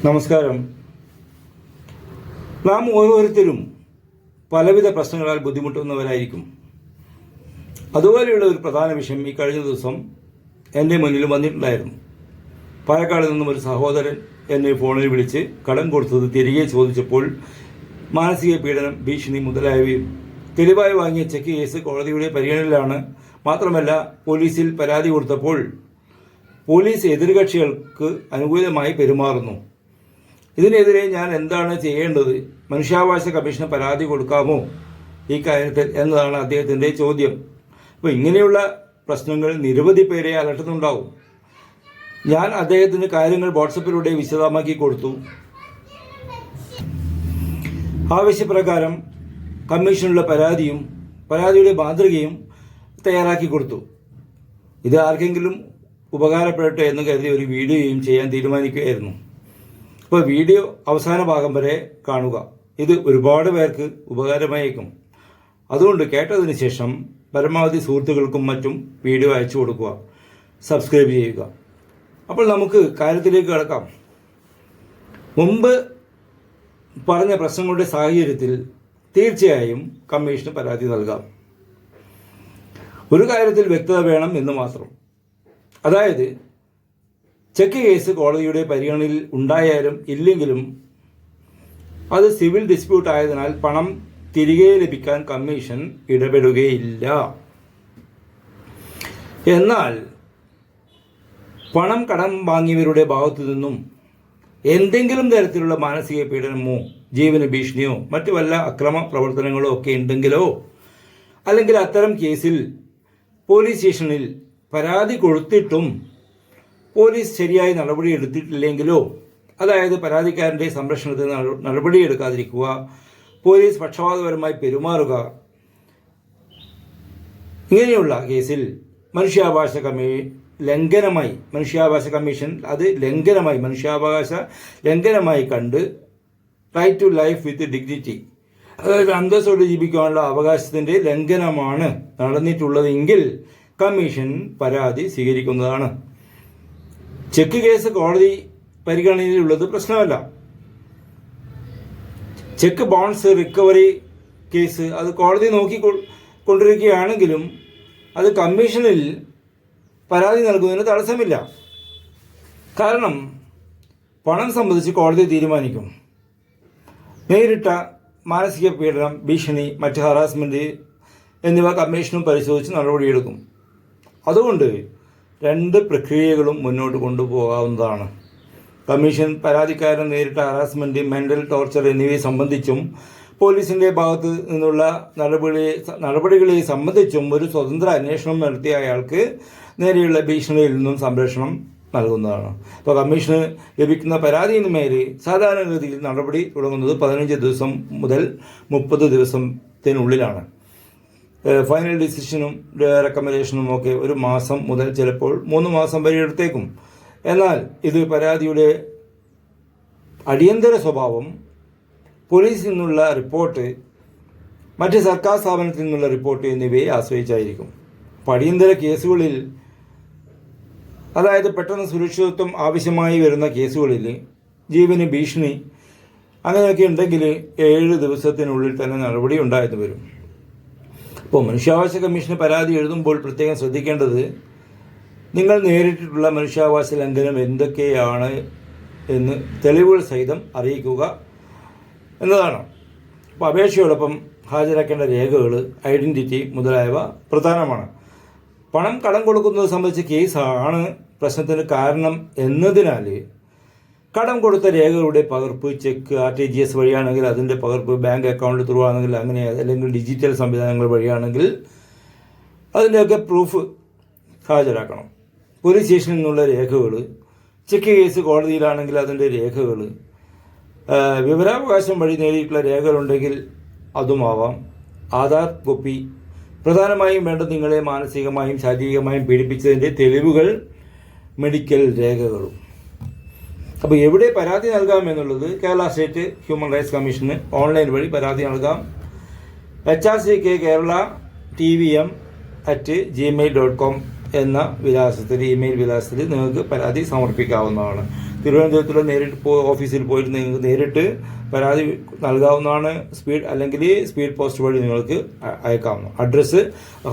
നമസ്കാരം. നാം ഓരോരുത്തരും പലവിധ പ്രശ്നങ്ങളാൽ ബുദ്ധിമുട്ടുന്നവരായിരിക്കും. അതുപോലെയുള്ള ഒരു പ്രധാന വിഷയം ഈ കഴിഞ്ഞ ദിവസം എൻ്റെ മുന്നിൽ വന്നിട്ടുണ്ടായിരുന്നു. പാലക്കാട് നിന്നും ഒരു സഹോദരൻ എന്നെ ഫോണിൽ വിളിച്ച് കടം കൊടുത്തത് തിരികെ ചോദിച്ചപ്പോൾ മാനസിക പീഡനം, ഭീഷണി മുതലായവയും തെളിവായി വാങ്ങിയ ചെക്ക് കേസ് കോടതിയുടെ പരിഗണനയിലാണ്. മാത്രമല്ല, പോലീസിൽ പരാതി കൊടുത്തപ്പോൾ പോലീസ് എതിർകക്ഷികൾക്ക് അനുകൂലമായി പെരുമാറുന്നു. ഇതിനെതിരെ ഞാൻ എന്താണ് ചെയ്യേണ്ടത്? മനുഷ്യാവകാശ കമ്മീഷന് പരാതി കൊടുക്കാമോ ഈ കാര്യത്തിൽ എന്നതാണ് അദ്ദേഹത്തിൻ്റെ ചോദ്യം. അപ്പോൾ ഇങ്ങനെയുള്ള പ്രശ്നങ്ങൾ നിരവധി പേരെ അലട്ടുന്നുണ്ടാവും. ഞാൻ അദ്ദേഹത്തിന് കാര്യങ്ങൾ വാട്സപ്പിലൂടെ വിശദമാക്കി കൊടുത്തു. ആവശ്യപ്രകാരം കമ്മീഷനുള്ള പരാതിയുടെ മാതൃകയും തയ്യാറാക്കി കൊടുത്തു. ഇത് ആർക്കെങ്കിലും ഉപകാരപ്പെടട്ടെ എന്ന് കരുതി ഒരു വീഡിയോയും ചെയ്യാൻ തീരുമാനിക്കുകയായിരുന്നു. അപ്പോൾ വീഡിയോ അവസാന ഭാഗം വരെ കാണുക. ഇത് ഒരുപാട് പേർക്ക് ഉപകാരമായേക്കും. അതുകൊണ്ട് കേട്ടതിന് ശേഷം പരമാവധി സുഹൃത്തുക്കൾക്കും മറ്റും വീഡിയോ അയച്ചു കൊടുക്കുക, സബ്സ്ക്രൈബ് ചെയ്യുക. അപ്പോൾ നമുക്ക് കാര്യത്തിലേക്ക് കടക്കാം. മുമ്പ് പറഞ്ഞ പ്രശ്നങ്ങളുടെ സാഹചര്യത്തിൽ തീർച്ചയായും കമ്മീഷന് പരാതി നൽകാം. ഒരു കാര്യത്തിൽ വ്യക്തത വേണം എന്ന് മാത്രം. അതായത്, ചെക്ക് കേസ് കോടതിയുടെ പരിഗണനയിൽ ഉണ്ടായാലും ഇല്ലെങ്കിലും അത് സിവിൽ ഡിസ്പ്യൂട്ട് ആയതിനാൽ പണം തിരികെ ലഭിക്കാൻ കമ്മീഷൻ ഇടപെടുകയില്ല. എന്നാൽ പണം കടം വാങ്ങിയവരുടെ ഭാഗത്തു നിന്നും എന്തെങ്കിലും തരത്തിലുള്ള മാനസിക പീഡനമോ ജീവന ഭീഷണിയോ മറ്റു വല്ല അക്രമ പ്രവർത്തനങ്ങളോ ഒക്കെ ഉണ്ടെങ്കിലോ, അല്ലെങ്കിൽ അത്തരം കേസിൽ പോലീസ് സ്റ്റേഷനിൽ പരാതി കൊടുത്തിട്ടും പോലീസ് ശരിയായി നടപടിയെടുത്തിട്ടില്ലെങ്കിലോ, അതായത് പരാതിക്കാരൻ്റെ സംരക്ഷണത്തിന് നടപടിയെടുക്കാതിരിക്കുക, പോലീസ് പക്ഷപാതപരമായി പെരുമാറുക, ഇങ്ങനെയുള്ള കേസിൽ മനുഷ്യാവകാശ കമ്മീഷൻ അത് മനുഷ്യാവകാശ ലംഘനമായി കണ്ട് right to life with dignity, അതായത് അന്തസ്സോടെ ജീവിക്കാനുള്ള അവകാശത്തിൻ്റെ ലംഘനമാണ് നടന്നിട്ടുള്ളതെങ്കിൽ കമ്മീഷൻ പരാതി സ്വീകരിക്കുന്നതാണ്. ചെക്ക് കേസ് കോടതി പരിഗണനയിലുള്ളത് പ്രശ്നമല്ല. ചെക്ക് ബൗൺസ് റിക്കവറി കേസ് അത് കോടതി കൊണ്ടിരിക്കുകയാണെങ്കിലും അത് കമ്മീഷനിൽ പരാതി നൽകുന്നതിന് തടസ്സമില്ല. കാരണം പണം സംബന്ധിച്ച് കോടതി തീരുമാനിക്കും. നേരിട്ട മാനസിക പീഡനം, ഭീഷണി, മറ്റ് ഹറാസ്മെൻറ്റ് എന്നിവ കമ്മീഷനും പരിശോധിച്ച് നടപടിയെടുക്കും. അതുകൊണ്ട് രണ്ട് പ്രക്രിയകളും മുന്നോട്ട് കൊണ്ടുപോകാവുന്നതാണ്. കമ്മീഷൻ പരാതിക്കാരൻ നേരിട്ട ഹറാസ്മെൻറ്റ്, മെൻ്റൽ ടോർച്ചർ എന്നിവയെ സംബന്ധിച്ചും പോലീസിൻ്റെ ഭാഗത്ത് നിന്നുള്ള നടപടികളെ സംബന്ധിച്ചും ഒരു സ്വതന്ത്ര അന്വേഷണം നടത്തിയ അയാൾക്ക് നേരെയുള്ള ഭീഷണിയിൽ നിന്നും സംരക്ഷണം നൽകുന്നതാണ്. അപ്പോൾ കമ്മീഷന് ലഭിക്കുന്ന പരാതിയിന് മേൽ സാധാരണഗതിയിൽ നടപടി തുടങ്ങുന്നത് 15 ദിവസം മുതൽ 30 ദിവസത്തിനുള്ളിലാണ്. ഫൈനൽ ഡിസിഷനും റെക്കമെൻഡേഷനും ഒക്കെ 1 മാസം മുതൽ ചിലപ്പോൾ 3 മാസം വരെ എടുത്തേക്കും. എന്നാൽ ഇത് പരാതിയുടെ അടിയന്തര സ്വഭാവം, പോലീസിൽ നിന്നുള്ള റിപ്പോർട്ട്, മറ്റ് സർക്കാർ സ്ഥാപനത്തിൽ നിന്നുള്ള റിപ്പോർട്ട് എന്നിവയെ ആശ്രയിച്ചായിരിക്കും. അപ്പോൾ അടിയന്തര കേസുകളിൽ, അതായത് പെട്ടെന്ന് സുരക്ഷിതത്വം ആവശ്യമായി വരുന്ന കേസുകളിൽ, ജീവന് ഭീഷണി അങ്ങനെയൊക്കെ ഉണ്ടെങ്കിൽ 7 ദിവസത്തിനുള്ളിൽ തന്നെ നടപടി ഉണ്ടായെന്ന് വരും. ഇപ്പോൾ മനുഷ്യാവകാശ കമ്മീഷന് പരാതി എഴുതുമ്പോൾ പ്രത്യേകം ശ്രദ്ധിക്കേണ്ടത് നിങ്ങൾ നേരിട്ടിട്ടുള്ള മനുഷ്യാവകാശ ലംഘനം എന്തൊക്കെയാണ് എന്ന് തെളിവുകൾ സഹിതം അറിയിക്കുക എന്നതാണ്. അപ്പോൾ അപേക്ഷയോടൊപ്പം ഹാജരാക്കേണ്ട രേഖകൾ, ഐഡൻറ്റിറ്റി മുതലായവ പ്രധാനമാണ്. പണം കടം കൊടുക്കുന്നത് സംബന്ധിച്ച കേസാണ് പ്രശ്നത്തിന് കാരണം എന്നതിനാൽ കടം കൊടുത്ത രേഖകളുടെ പകർപ്പ്, ചെക്ക് RTGS വഴിയാണെങ്കിൽ അതിൻ്റെ പകർപ്പ്, ബാങ്ക് അക്കൗണ്ട് ത്രൂ ആണെങ്കിൽ അങ്ങനെ, അല്ലെങ്കിൽ ഡിജിറ്റൽ സംവിധാനങ്ങൾ വഴിയാണെങ്കിൽ അതിൻ്റെയൊക്കെ പ്രൂഫ് ഹാജരാക്കണം. പോലീസ് സ്റ്റേഷനിൽ നിന്നുള്ള രേഖകൾ, ചെക്ക് കേസ് കോടതിയിലാണെങ്കിൽ അതിൻ്റെ രേഖകൾ, വിവരാവകാശം വഴി നേടിയിട്ടുള്ള രേഖകളുണ്ടെങ്കിൽ അതുമാവാം, ആധാർ കോപ്പി, പ്രധാനമായും വേണ്ടത് നിങ്ങളെ മാനസികമായും ശാരീരികമായും പീഡിപ്പിച്ചതിൻ്റെ തെളിവുകൾ, മെഡിക്കൽ രേഖകളും. അപ്പോൾ എവിടെ പരാതി നൽകാം എന്നുള്ളത് Kerala state human rights commission online വഴി പരാതി നൽകാം. HRCK Kerala tvm@gmail.com എന്ന വിലാസത്തിൽ, ഇമെയിൽ വിലാസത്തിൽ നിങ്ങൾക്ക് പരാതി സമർപ്പിക്കാവുന്നതാണ്. തിരുവനന്തപുരത്തുള്ള നേരിട്ട് ഓഫീസിൽ പോയിട്ട് നിങ്ങൾക്ക് നേരിട്ട് പരാതി നൽകാവുന്നതാണ്. അല്ലെങ്കിൽ സ്പീഡ് പോസ്റ്റ് വഴി നിങ്ങൾക്ക് അയക്കാവുന്നു. Address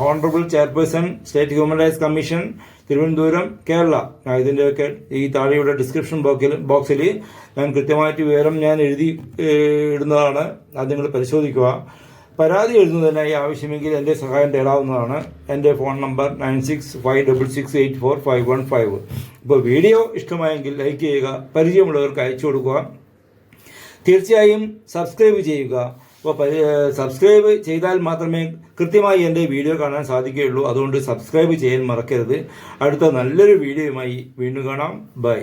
honourable chairperson state human rights commission, Thiruvananthapuram, Kerala. ഇതിൻ്റെയൊക്കെ ഈ താഴെയുള്ള ഡിസ്ക്രിപ്ഷൻ ബോക്സിൽ ഞാൻ കൃത്യമായിട്ട് വിവരം ഞാൻ എഴുതി ഇടുന്നതാണ്. അത് നിങ്ങൾ പരിശോധിക്കുക. പരാതി എഴുതുന്നതിനായി ആവശ്യമെങ്കിൽ എൻ്റെ സഹായം തേടാവുന്നതാണ്. എൻ്റെ ഫോൺ നമ്പർ 9656684515. ഇപ്പോൾ വീഡിയോ ഇഷ്ടമായെങ്കിൽ ലൈക്ക് ചെയ്യുക, പരിചയമുള്ളവർക്ക് അയച്ചു കൊടുക്കുക. തീർച്ചയായും സബ്സ്ക്രൈബ് ചെയ്യുക. അപ്പോൾ സബ്സ്ക്രൈബ് ചെയ്താൽ മാത്രമേ കൃത്യമായി എൻ്റെ വീഡിയോ കാണാൻ സാധിക്കുകയുള്ളൂ. അതുകൊണ്ട് സബ്സ്ക്രൈബ് ചെയ്യാൻ മറക്കരുത്. അടുത്ത നല്ലൊരു വീഡിയോയുമായി വീണ്ടും കാണാം. ബൈ.